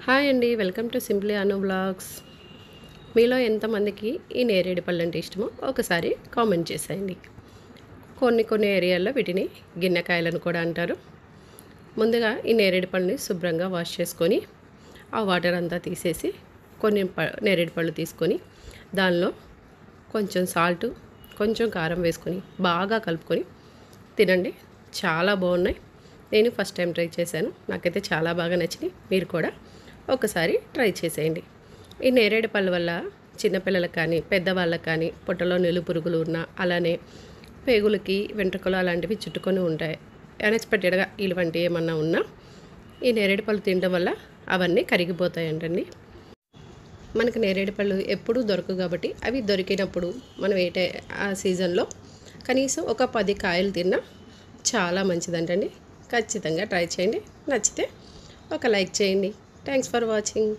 Hi అండి, welcome to simply Anu vlogs. మీలో ఎంతమందికి ఈ నేరేడు పళ్ళు అంటే ఇష్టమో ఒకసారి కామెంట్ చేసేయండి. కొన్ని ఏరియాల్లో వీటిని గిన్నెకాయలను కూడా అంటారు. ముందుగా ఈ నేరేడు పళ్ళని శుభ్రంగా వాష్ చేసుకొని ఆ వాటర్ అంతా తీసేసి కొన్ని నేరేడు పళ్ళు తీసుకొని దానిలో కొంచెం సాల్ట్, కొంచెం కారం వేసుకొని బాగా కలుపుకొని తినండి. చాలా బాగున్నాయి. నేను ఫస్ట్ టైం ట్రై చేశాను. నాకైతే చాలా బాగా నచ్చినాయి. మీరు కూడా ఒకసారి ట్రై చేసేయండి. ఈ నేరేడు పళ్ళ వల్ల చిన్నపిల్లలకు కానీ పెద్దవాళ్ళకి కానీ పొట్టలో నిలు పురుగులు ఉన్నా, అలానే పేగులకి వెంట్రుకలు అలాంటివి చుట్టుకొని ఉంటాయి. అన్ఎక్స్పెక్టెడ్గా ఇలాంటివి ఏమన్నా ఉన్నా ఈ నేరేడు పళ్ళు తినడం వల్ల అవన్నీ కరిగిపోతాయంటండి. మనకు నేరేడు పళ్ళు ఎప్పుడూ దొరకవు కాబట్టి అవి దొరికినప్పుడు మనం ఆ సీజన్లో కనీసం ఒక 10 కాయలు తిన్నా చాలా మంచిదంటండి. ఖచ్చితంగా ట్రై చేయండి. నచ్చితే ఒక లైక్ చేయండి. Thanks for watching.